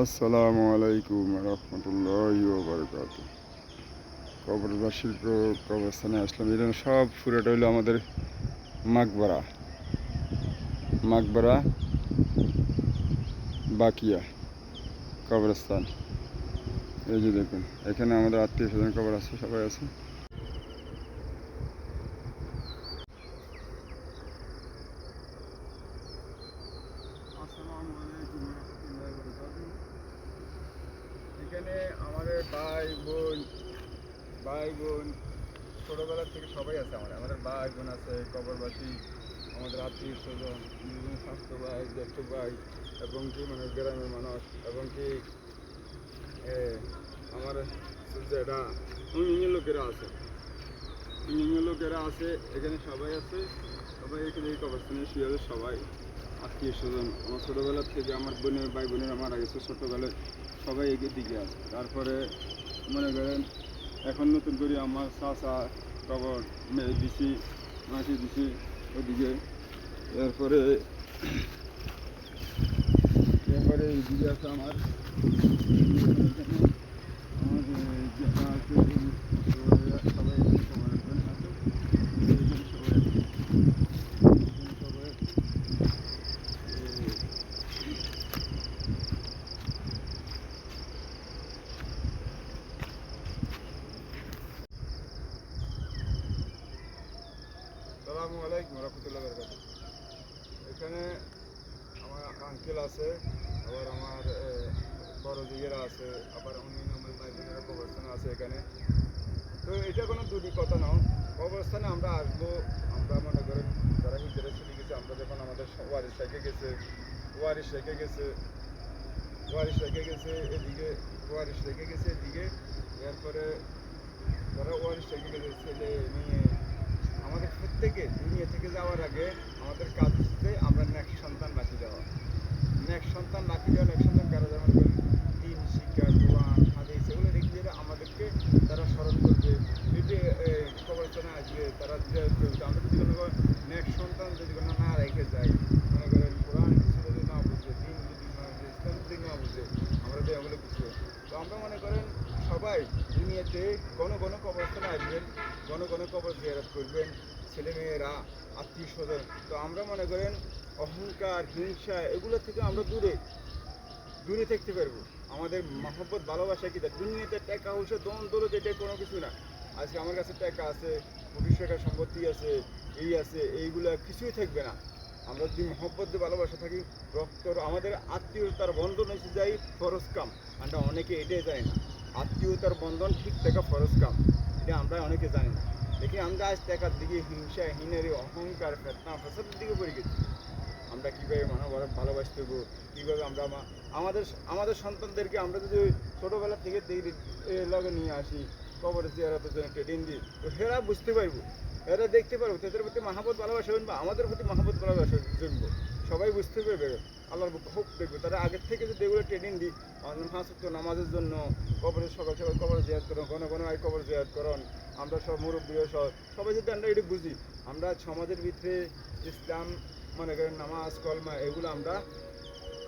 আসসালামু আলাইকুম রহমতুল্লাহি ওয়া বারাকাতুহু। কবরবাসীর কবরস্থানে আসলাম। এটা সব পুরোটা হইলো আমাদের মাকবারা মাকবারা বাকিয়া কবরস্থান। এই যে দেখুন, এখানে আমাদের আত্মীয় স্বজন কবর আছে, সবাই আছে। আসসালামু আলাইকুম রহমতুল্লাহি ওয়া বারাকাতুহু। এখানে আমাদের ভাই বোন ছোটোবেলার থেকে সবাই আছে। আমাদের ভাই বোন আছে, কবরবাসী, আমাদের আত্মীয় স্বজন, বিভিন্ন স্বাস্থ্য ভাই, জ্যেষ্ঠ ভাই, এবং কি মানে গ্রামের মানুষ, এবং কি আমার যেটা অন্যান্য লোকেরা আছে এখানে সবাই আছে। সবাই এখানে এই কবরস্থানে শুয়ে আছে, সবাই আত্মীয় স্বজন। আমার ছোটোবেলার থেকে আমার ভাই বোনেরা মারা গেছে ছোটোবেলায়, সবাই এগিয়ে দিকে আছে। তারপরে মনে করেন এখন নতুন করে আমার চাচা কবর দিছি, মাসি দিছি ওদিকে। এরপরে এইদিকে আছে আমার সবাই আসসালামু আলাইকুম রহমতুল্লাহ বারাকাতুহু। এখানে আমার আঙ্কেল আছে, আবার আমার বড় দিদিরা আছে, আবার অন্যান্য আমার ভাই বোনেরা কবরস্থানে আছে এখানে। তো এটা কোনো দূরই কথা নয়, কবরস্থানে আমরা আসবো। আমরা মনে করেন যারা হিজড়ে চলে গেছে, আমরা যখন আমাদের ওয়ারিশ রেখে গেছে এদিকে, এরপরে যারা ওয়ারিশ রেখে গেছে ছেলে মেয়ে, আমাদের প্রত্যেকে দুনিয়া থেকে যাওয়ার আগে আমাদের কাজ হচ্ছে আমরা নেক্সট সন্তান বাঁচিয়ে দেওয়া। নেক্সট সন্তান কারো যেমন দিন শিক্ষা, কোরআন, হাদিস এগুলো রেখে দিলে আমাদেরকে তারা স্মরণ করবে, এটি কবরস্থানে আসবে, তারা আমরা যদি কোনো নেক্সট সন্তান যদি কোনো না রেখে যায়, মনে করেন কোরআন কিছু যদি না বুঝে, দিন যদি না বুঝে, ইসলাম যদি না বুঝে, আমরা তো এগুলো কিছু। তো আমরা মনে করেন সবাই দুনিয়াতে ঘন কবরস্থানে আসবেন, ঘন কবর জিয়ারত করবেন, ছেলেমেয়েরা, আত্মীয় স্বজন। তো আমরা মনে করেন অহংকার, হিংসা এগুলো থেকে আমরা দূরে থাকতে পারবো। আমাদের মহব্বত, ভালোবাসা কি দুনিয়াতে টাকা পয়সা দন দৌলত এটা কোনো কিছু না। আজকে আমার কাছে টাকা আছে, 25 টাকা সম্পত্তি আছে, এইগুলো কিছুই থাকবে না। আমরা যদি মহব্বত দিয়ে ভালোবাসা থাকি, রক্তর আমাদের আত্মীয়তার বন্ধন এসে যাই ফরজ কাম। আমরা অনেকে এটাই জানি না, আত্মীয়তার বন্ধন ঠিক থাকা ফরজ কাম, এটা আমরা অনেকে জানি না। দেখি আমরা আজ টাকার দিকে, হিংসা, হিনারি, অহংকার, ফেতনা ফাসাদের দিকে পড়ে গেছি। আমরা কীভাবে ভালোবাসতে হবো, কীভাবে আমরা আমাদের সন্তানদেরকে আমরা যদি ছোটোবেলা থেকে লগে নিয়ে আসি কবর জিয়ারতের জন্য ট্রেডিং দিই, তো এরা বুঝতে পারবো, এরা দেখতে পারবো, তাদের প্রতি মহাব্বত ভালোবাসা বা আমাদের প্রতি মহাব্বত ভালোবাসা জমবো। সবাই বুঝতে পারবে, আল্লাহর খুব দেখবে। তারা আগের থেকে যদি এগুলো ট্রেনিং দিই, 5 ওয়াক্ত নামাজের জন্য কবরের সকাল কবর জিয়ারত করুন, ঘন কবর জিয়ারত করুন, আমরা সব মুরব্বী সবাই যদি আমরা এটা বুঝি, আমরা সমাজের ভিতরে ইসলাম মনে করেন নামাজ কলমা এগুলো আমরা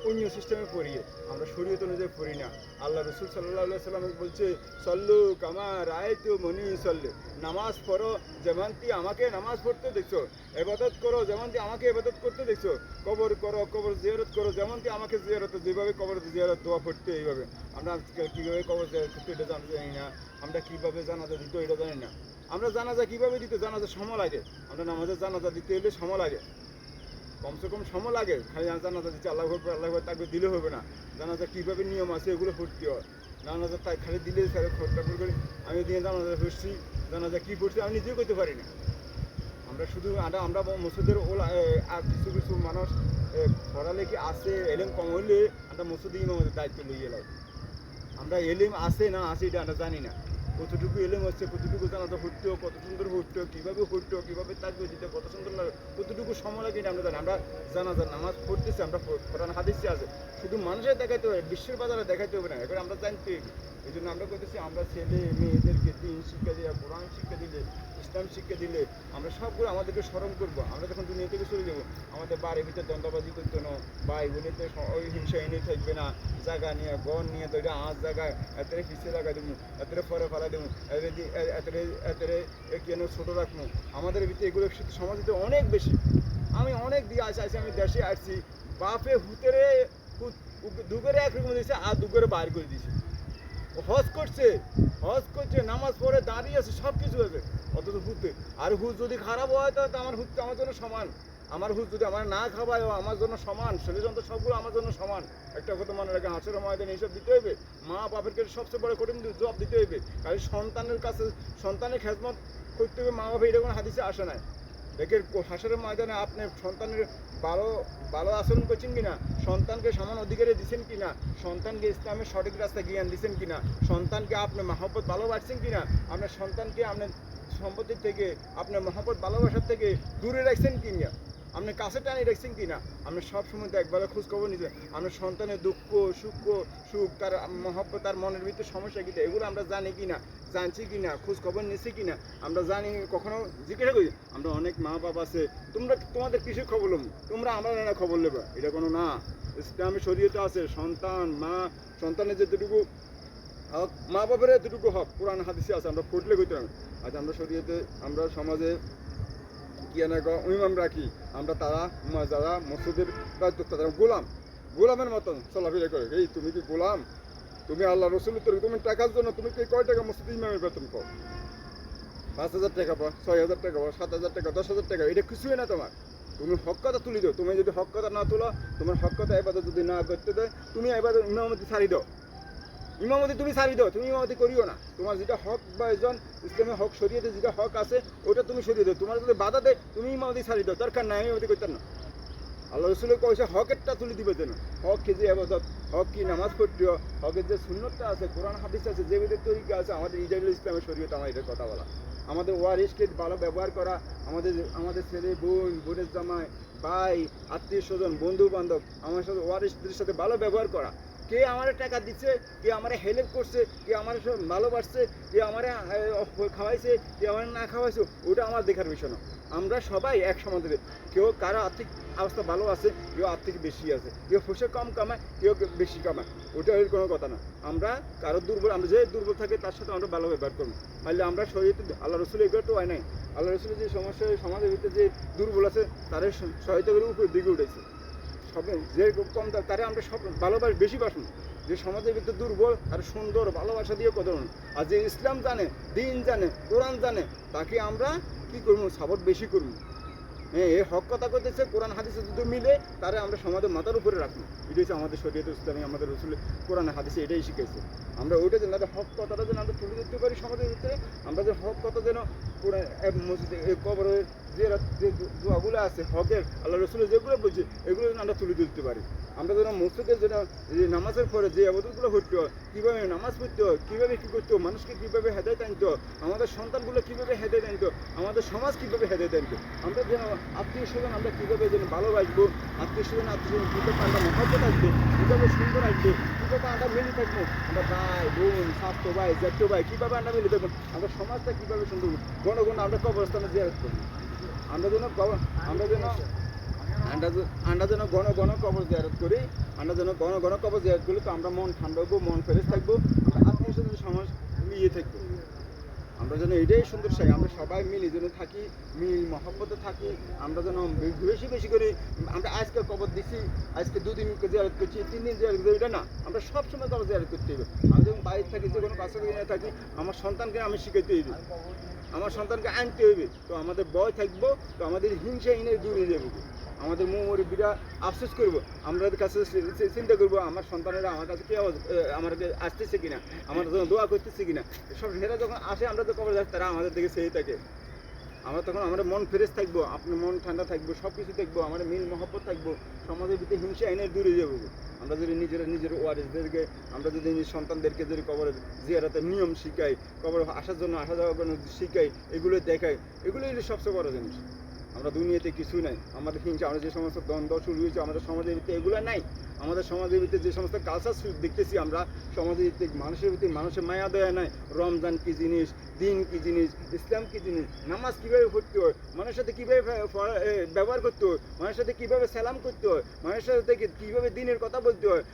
অন্য সিস্টেমে পড়ি, আমরা শরীয়ত অনুযায়ী পড়ি না। আল্লাহ রসুল সাল্লাল্লাহু সাল্লাম বলছে, সল্লু কামা রায়তু মনি সল্লে, নামাজ পড়ো যেমনটি আমাকে নামাজ পড়তে দেখছো, ইবাদত করো যেমনটি আমাকে ইবাদত করতে দেখছো, কবর করো, কবর জিয়ারত করো যেমনটি আমাকে জিয়ারত, যেভাবে কবর জিয়ারত দোয়া পড়তে এইভাবে। আমরা কীভাবে কবর জিয়ারত করতে এটা জানতে জানি না, আমরা কীভাবে জানাজা দিত এটা জানি না। আমরা জানাজা কীভাবে দিতে, জানাজা সময় লাগে, আমরা নামাজের জানাজা দিতে হলে সময় লাগে, কমসে কম সময় লাগে। খালি জানাজা দিচ্ছে আল্লাহ তাকে দিলে হবে না, জানাজা কীভাবে নিয়ম আছে এগুলো পড়তে হয়। জানাজা তাই খালি দিলে স্যার খরচা করে আমি দিয়ে জানাজা পড়ছি, জানাজা কী পড়ছি আমি নিজেও করতে পারি না। আমরা শুধু আমরা মসজিদের কিছু মানুষ পড়ালেখি আছে, এলেম কম হইলে আমরা মসজিদে ইমামের দায়িত্ব লইয়ে এলাম। আমরা এলেম আছে না আছে এটা আমরা জানি না, কতটুকু এলেম হচ্ছে, কতটুকু জানাজা হইতো, কত সুন্দর হইতো, কীভাবে হইতো, কীভাবে তাকবে দিতে কত সুন্দর লাগে, কতটুকু সময় লাগে এটা আমরা জানি। আমরা জানাজার নামাজ পড়তেছি, আমরা কোরআন হাদিসে আছে, শুধু মানুষের দেখাইতে হবে, বিশ্বের বাজারে দেখাইতে হবে না, এবার আমরা জানতে হবে। এই জন্য আমরা করতেছি, আমরা ছেলে মেয়েদেরকে দিন শিক্ষা দিয়ে, কোরআন শিক্ষা দিলে ইসলাম শিক্ষা দিলে আমরা সবগুলো আমাদেরকে স্মরণ করবো। আমরা যখন দুনিয়া থেকে চলে যাবো আমাদের বাড়ির ভিতরে দ্বন্দ্বাবাজি করতো না, ভাই বোনেতে ওই হিংসা এনে থাকবে না, জায়গা নিয়ে গণ নিয়ে তো এটা আঁচ জায়গায় এতরে পিছিয়ে লাগা দেবো, এতরে পরে ফেলা দেবো, এতরে এতরে কেন ছোটো রাখবো। আমাদের ভিতরে এগুলো সমাজে অনেক বেশি। আমি অনেক দিয়ে আসি আমি দেশে আসছি, বাপে হুতেরে দুগরে একরকম দিয়েছে আর দুগরে বাইর করে দিয়েছে। হজ করছে নামাজ পড়ে দাঁড়িয়ে আছে, সব কিছু আছে, অথচ হুতে। আর হুজ যদি খারাপ হয় তো আমার হুজ আমার জন্য সমান। আমার হুজ যদি আমার না খাওয়ায় আমার জন্য সমান। ছেলেজন্ত সবগুলো আমার জন্য সমান। একটা কথা মনে রাখে, হাসরের ময়দানে এইসব দিতে হইবে। মা বাপের কাছে সবচেয়ে বড় কঠিন জবাব দিতে হইবে। কারণ সন্তানের কাছে সন্তানের খেদমত করতে হবে, মা বাবা এটা কোনো হাদিসে আসে নাই। দেখে হাসরের ময়দানে আপনি সন্তানের ভালো ভালো আচরণ করছেন কিনা, সন্তানকে সমান অধিকারে দিচ্ছেন কিনা, সন্তানকে ইসলামের সঠিক রাস্তা জ্ঞান দিচ্ছেন কিনা, সন্তানকে আপনি মহব্বত ভালোবাসছেন কিনা, আপনার সন্তানকে আপনার সম্পত্তির থেকে আপনার মহব্বত ভালোবাসার থেকে দূরে রাখছেন কিনা, আপনি কাছে টানি রাখছেন কিনা, আপনি সবসময় একবেলা খোঁজখবর নিচ্ছেন। আপনার সন্তানের দুঃখ সুখ তার মহব্বত তার মনের ভিতরে সমস্যা কিনা এগুলো আমরা জানি কিনা, জানছি কিনা, খোঁজ খবর নিচ্ছি কিনা আমরা জানি, কখনো জিজ্ঞাসা করি। আমরা অনেক মা বাবা আছে, তোমাদের কিসের খবর নেব, তোমরা আমরা না খবর নেবে, এটা কোনো না। ইসলামী শরীয়তে আছে সন্তানের যেটুকু হক, মা বাবার এতটুকু হক কোরআন হাদিসে আছে, আমরা পড়লে কইতে হবে। আজ আমরা শরীয়তে আমরা সমাজে কি না ইমাম রাখি, আমরা যারা মসজিদের তারা গোলামের মতন চলাফেরা করে। এই তুমি কি গোলাম? তুমি আল্লাহ রসুলের তরফ, তুমি টাকার জন্য তুমি কি কয় টাকা মসজিদ ইমামের বেতন পাও? 5,000 টাকা পাও, 6,000 টাকা পাও, 7,000 টাকা, 10,000 টাকা, এটা কিছুই না তোমার। তুমি হক কথা তুলি দাও। তুমি যদি হক কথা না তোলো, তোমার হক কথা এবার যদি না করতে দেয়, তুমি এবার ইমামতি ছাড়ি দাও। তুমি ছাড়ি দাও, তুমি ইমামতি করিও না। তোমার যেটা হক বা একজন ইসলামের হক শরীয়তে যেটা হক আছে ওটা তুমি সরিয়ে দাও। তোমার যদি বাধা দেয় তুমি ইমামতি ছাড়ি দাও, দরকার নাই ইমামতি করতেন না। আল্লাহ রসুলের কয়েছে হকেরটা তুলে দিবে যেন। হক কি যে আবাদত, হক কি নামাজ পড়তে, হকের যে সুন্নতটা আছে, কোরআন হাদিস আছে, যে বিধের তরিকা আছে, আমাদের ইজাজুল ইসলামের শরীয়তে আমার এটার কথা বলা। আমাদের ওয়ারিসকে ভালো ব্যবহার করা, আমাদের ছেলে বোনের জামাই ভাই আত্মীয় স্বজন বন্ধু বান্ধব আমার সাথে ওয়ারিসদের সাথে ভালো ব্যবহার করা। কে আমার টাকা দিচ্ছে, কে আমার হেল্প করছে, কে আমার ভালোবাসছে, কে আমার খাওয়াইছে, কে আমার না খাওয়াইছে, ওটা আমার দেখার বিষয় না। আমরা সবাই এক সমান দেবে। কেউ কারো আর্থিক অবস্থা ভালো আছে, কেউ আর্থিক বেশি আছে, কেউ পয়সা কম কামায়, কেউ বেশি কামায়, ওটা এর কোনো কথা না। আমরা কারো দুর্বল, আমরা যে দুর্বল থাকে তার সাথে আমরা ভালো ব্যবহার করবো। তাহলে আমরা শরীরে আল্লাহ রসুল এগুলো তো হয় নাই। আল্লাহ রসুলের যে সমস্যা সমাজের ভিতরে যে দুর্বল আছে তাদের সহায়তা করে উপর দিকে উঠেছে। সবে যে কম তারা আমরা সব বেশি বাসুন। যে সমাজের ভিতরে দুর্বল আর সুন্দর ভালোবাসা দিয়ে কত। আর যে ইসলাম জানে, দিন জানে, কোরআন জানে, তাকে আমরা কি করবো, সাপোর্ট বেশি করবো। হ্যাঁ, এই হক কথা করতেছে কোরআন হাদিসে যদি মিলে তারা আমরা সমাজের মাথার উপরে রাখবো। এটা হচ্ছে আমাদের শরীয়তে ইসলামী, আমাদের রসুলের কোরআন হাদিসে এটাই শিখেছে। আমরা ওইটা যেন হক কথাটা যেন আমরা তুলে ধরতে পারি সমাজের ভিতরে। আমরা যে হক কথা যেন মসজিদে কবরের যে দোয়াগুলো আছে হকের, আল্লাহ রসুলের যেগুলো বলছে এগুলো যেন আমরা তুলে ধরতে পারি। আমরা যেন মসজিদের যেন নামাজের পরে যে আবাদতগুলো হতো, কীভাবে নামাজ পড়তে হয়, কীভাবে কী করতে হয়, মানুষকে কীভাবে হেদায়েত আনতো, আমাদের সন্তানগুলো কীভাবে হেদায়েত আনতো, আমাদের সমাজ কীভাবে হেদায়েত আনতো, আমরা যেন আত্মীয় স্বজন আমরা কীভাবে যেন ভালোবাসবো, আত্মীয় স্বজন কীভাবে আমরা মহব্বত আসবে, কীভাবে সুন্দর আসবে, কীভাবে আমরা মিলে থাকবো, আমরা ভাই বোন স্বাস্থ্য ভাই জ্যেষ্ঠ ভাই কীভাবে আমরা মিলে থাকবো, আমরা সমাজটা কীভাবে সুন্দর ঘন আমরা কবরস্থানে জিয়ারত করবো। আমরা যেন ঘন কবর জিয়ারত করি। আমরা যেন ঘন কবর জিয়ারত করি, তো আমরা মন ঠান্ডা হবো, মন ফ্রেশ থাকবো, আমরা আত্মীয় স্বজন সমাজ মিলিয়ে থাকবো। আমরা যেন এটাই সুন্দর চাই, আমরা সবাই মিলে যেন থাকি, মিল মহব্বতে থাকি। আমরা যেন বেশি করে আমরা আজকে কবর দিচ্ছি, আজকে 2 দিন জিয়ারত করছি, 3 দিন জিয়ারত করছি, এটা না। আমরা সবসময় কবর জিয়ারত করতে হবে। আমি যখন বাইরে থাকি, যে কোনো কাছে থাকি, আমার সন্তানকে আমি শিখাইতে হইবে, আমার সন্তানকে আনতে হইবে। তো আমাদের ভয় থাকবো, তো আমাদের হিংসা হিনে দূরে যাবো, আমাদের মুরব্বীরা আফসোস করবো, আমরা কাছে চিন্তা করবো আমার সন্তানেরা আমার কাছে কেউ আমার আসতেছে কিনা, আমার জন্য দোয়া করতেছে কিনা। সব হেরা যখন আসে আমরা তো কবর যাচ্ছি, তারা আমাদের দিকে সেই থাকে। আমরা তখন আমাদের মন ফ্রেশ থাকবো, আপনার মন ঠান্ডা থাকবো, সব কিছু দেখবো, আমাদের মিল মহব্বত থাকবো, সমাজের ভিতরে হিংসা এনে দূরে যাবো। আমরা যদি নিজের ওয়ারিসদেরকে, আমরা যদি নিজের সন্তানদেরকে যদি কবরের জিয়ারতের নিয়ম শিখাই, কবর আসার জন্য আসা যাওয়ার জন্য শিখাই, এগুলো দেখাই, এগুলোই সবচেয়ে বড় জিনিস। আমরা দুনিয়াতে কিছু নাই, আমাদের হিংসা, আমরা যে সমস্ত দ্বন্দ্ব শুরু হয়েছে আমাদের সমাজের ভিতরে এগুলো নাই। আমাদের সমাজের ভিতরে যে সমস্ত কালচার দেখতেছি আমরা সমাজের ভিত্তিক মানুষের ভিতরে মানুষের মায়া দয়া নাই। রমজান কি জিনিস, দিন কি জিনিস, ইসলাম কি জিনিস, নামাজ কীভাবে পড়তে হয়, মানুষের সাথে কীভাবে ব্যবহার করতে হয়, মানুষের সাথে কীভাবে সালাম করতে হয়, মানুষের সাথে কীভাবে দিনের কথা বলতে হয়,